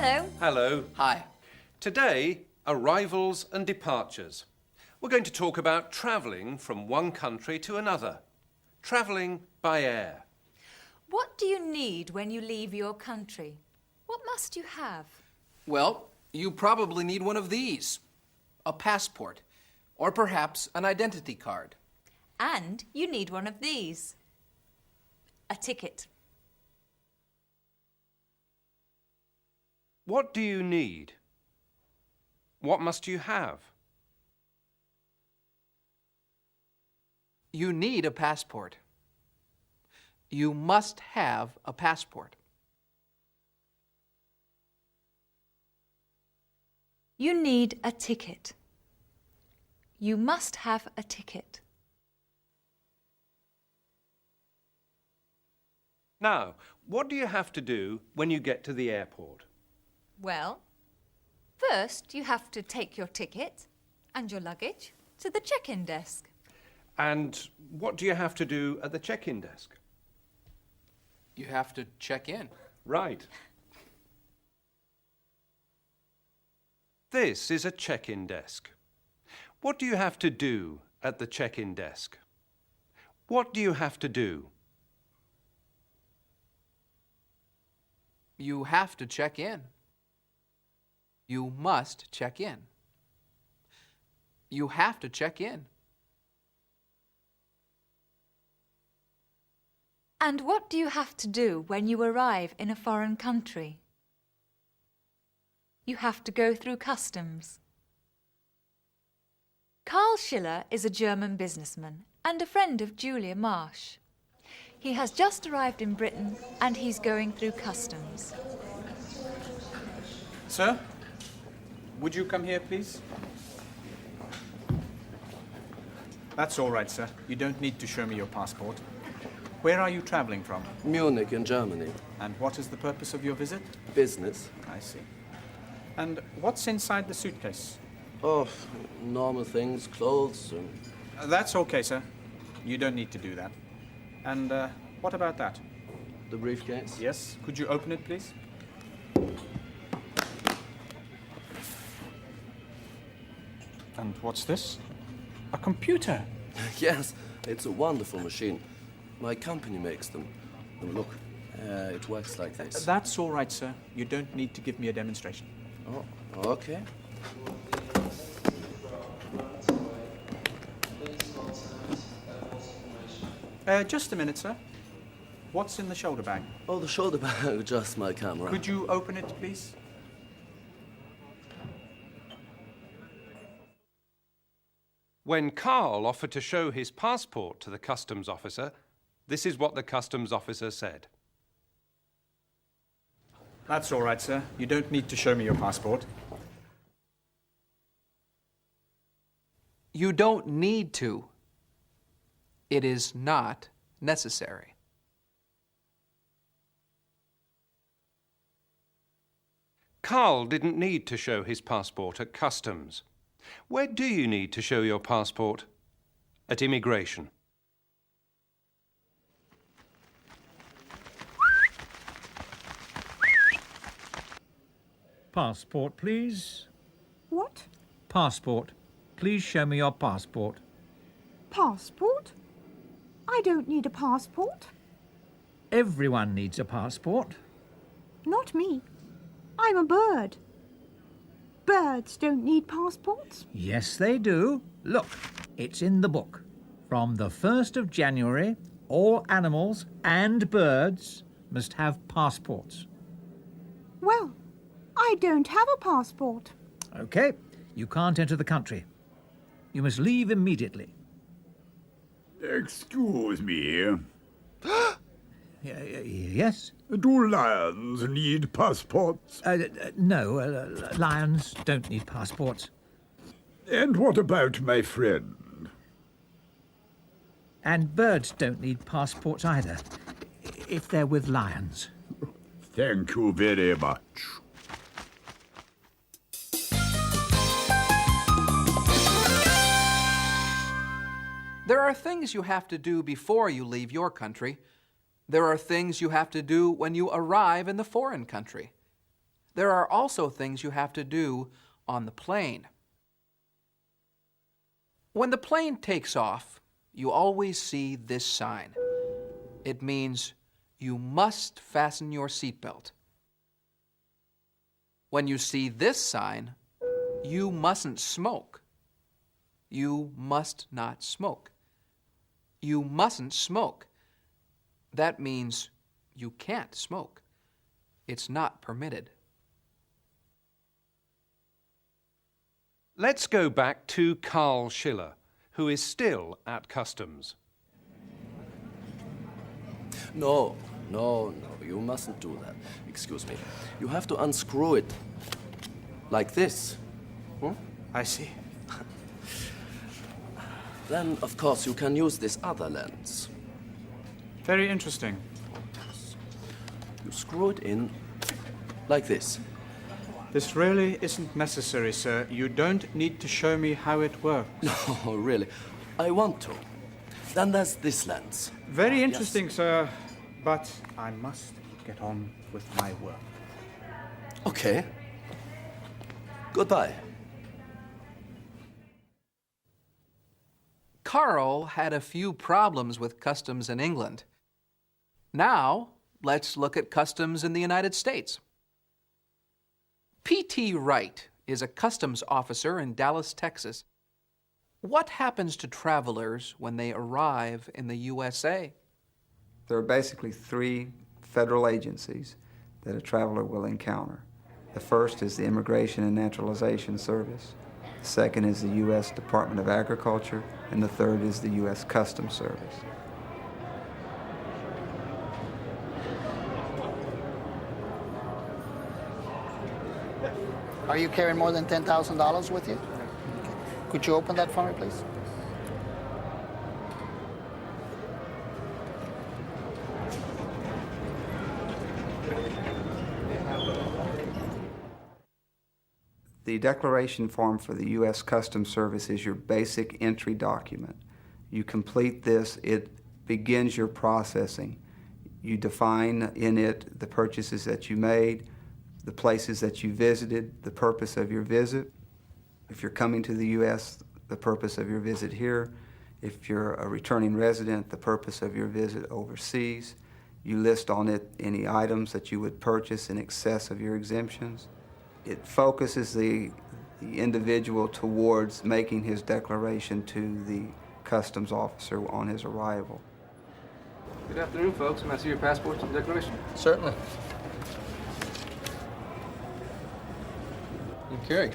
Hello. Hello. Hi. Today, arrivals and departures. We're going to talk about travelling from one country to another. Travelling by air. What do you need when you leave your country? What must you have? Well, you probably need one of these. A passport. Or perhaps an identity card. And you need one of these. A ticket. What do you need? What must you have? You need a passport. You must have a passport. You need a ticket. You must have a ticket. Now, what do you have to do when you get to the airport? Well, first you have to take your ticket and your luggage to the check-in desk. And what do you have to do at the check-in desk? You have to check in. Right. This is a check-in desk. What do you have to do at the check-in desk? What do you have to do? You have to check in. You must check in. You have to check in. And what do you have to do when you arrive in a foreign country? You have to go through customs. Karl Schiller is a German businessman and a friend of Julia Marsh. He has just arrived in Britain and he's going through customs. Sir, would you come here, please? That's all right, sir. You don't need to show me your passport. Where are you traveling from? Munich in Germany. And what is the purpose of your visit? Business. I see. And what's inside the suitcase? Oh, normal things, clothes. That's okay, sir. You don't need to do that. And what about that? The briefcase. Yes? Could you open it, please? And what's this? A computer. Yes, it's a wonderful machine. My company makes them. And look, it works like this. That's all right, sir. You don't need to give me a demonstration. Oh, okay. Just a minute, sir. What's in the shoulder bag? Oh, the shoulder bag, just my camera. Could you open it, please? When Karl offered to show his passport to the customs officer, this is what the customs officer said. That's all right, sir. You don't need to show me your passport. You don't need to. It is not necessary. Karl didn't need to show his passport at customs. Where do you need to show your passport? At immigration. Passport, please. What? Passport. Please show me your passport. Passport? I don't need a passport. Everyone needs a passport. Not me. I'm a bird. Birds don't need passports. Yes, they do. Look, it's in the book. From the 1st of January, all animals and birds must have passports. Well, I don't have a passport. OK, you can't enter the country. You must leave immediately. Excuse me. Yes? Do lions need passports? No, lions don't need passports. And what about my friend? And birds don't need passports either, if they're with lions. Thank you very much. There are things you have to do before you leave your country. There are things you have to do when you arrive in the foreign country. There are also things you have to do on the plane. When the plane takes off, you always see this sign. It means you must fasten your seatbelt. When you see this sign, you mustn't smoke. You must not smoke. You mustn't smoke. That means you can't smoke. It's not permitted. Let's go back to Carl Schiller, who is still at customs. No, you mustn't do that. Excuse me. You have to unscrew it. Like this. I see. Then, of course, you can use this other lens. Very interesting. You screw it in like this. This really isn't necessary, sir. You don't need to show me how it works. No, really. I want to. Then there's this lens. Very interesting, sir. But I must get on with my work. Okay. Goodbye. Carl had a few problems with customs in England. Now, let's look at customs in the United States. P.T. Wright is a customs officer in Dallas, Texas. What happens to travelers when they arrive in the USA? There are basically three federal agencies that a traveler will encounter. The first is the Immigration and Naturalization Service. The second is the U.S. Department of Agriculture, and the third is the U.S. Customs Service. Are you carrying more than $10,000 with you? Okay. Could you open that for me, please? The declaration form for the U.S. Customs Service is your basic entry document. You complete this, it begins your processing. You define in it the purchases that you made, the places that you visited, the purpose of your visit. If you're coming to the U.S., the purpose of your visit here. If you're a returning resident, the purpose of your visit overseas. You list on it any items that you would purchase in excess of your exemptions. It focuses the individual towards making his declaration to the customs officer on his arrival. Good afternoon, folks. May I see your passports and declaration? Certainly. Okay.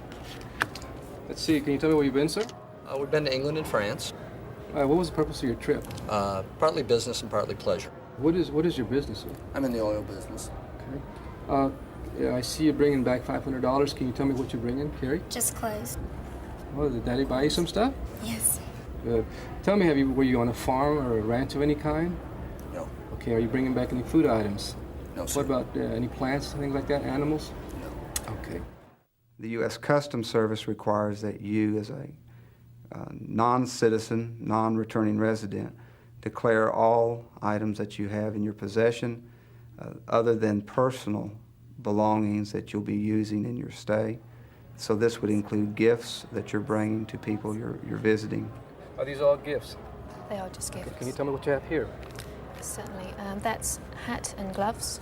Let's see. Can you tell me where you've been, sir? We've been to England and France. What was the purpose of your trip? Partly business and partly pleasure. What is your business, sir? I'm in the oil business. Okay. Yeah, I see you bringing back $500. Can you tell me what you're bringing, Carrie? Just clothes. Oh, did Daddy buy you some stuff? Yes. Good. Tell me, were you on a farm or a ranch of any kind? No. Okay, are you bringing back any food items? No, sir. What about any plants, things like that, animals? No. Okay. The U.S. Customs Service requires that you, as a non-citizen, non-returning resident, declare all items that you have in your possession other than personal belongings that you'll be using in your stay. So this would include gifts that you're bringing to people you're visiting. Are these all gifts? They are just gifts. Okay. Can you tell me what you have here? Certainly. That's hat and gloves.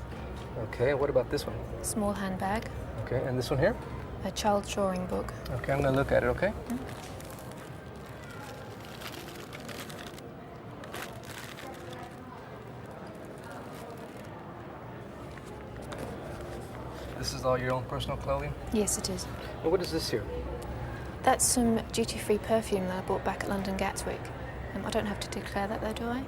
Okay, what about this one? Small handbag. Okay, and this one here? A child drawing book. Okay, I'm going to look at it, okay? This is all your own personal clothing? Yes, it is. Well, what is this here? That's some duty-free perfume that I bought back at London Gatwick. I don't have to declare that, though, do I?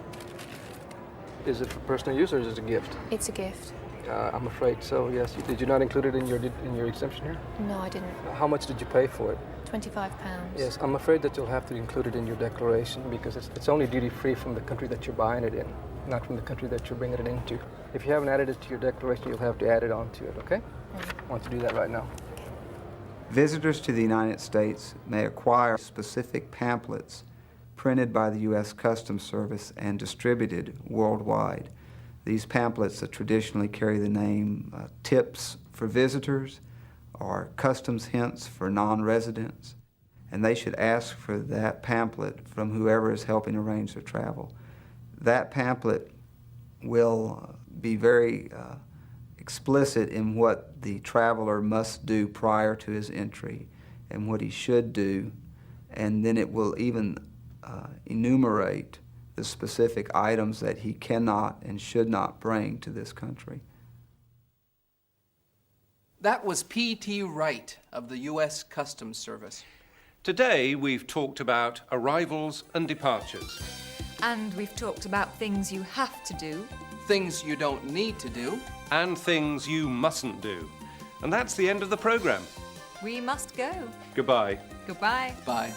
Is it for personal use or is it a gift? It's a gift. I'm afraid so, yes. Did you not include it in your exemption here? No, I didn't. How much did you pay for it? £25. Yes, I'm afraid that you'll have to include it in your declaration because it's only duty-free from the country that you're buying it in, not from the country that you're bringing it into. If you haven't added it to your declaration, you'll have to add it onto it, okay? I want to do that right now. Visitors to the United States may acquire specific pamphlets printed by the U.S. Customs Service and distributed worldwide. These pamphlets traditionally carry the name Tips for Visitors or customs hints for non-residents, and they should ask for that pamphlet from whoever is helping arrange their travel. That pamphlet will be very explicit in what the traveler must do prior to his entry and what he should do, and then it will even enumerate the specific items that he cannot and should not bring to this country. That was P.T. Wright of the U.S. Customs Service. Today we've talked about arrivals and departures. And we've talked about things you have to do. Things you don't need to do. And things you mustn't do. And that's the end of the programme. We must go. Goodbye. Goodbye. Bye.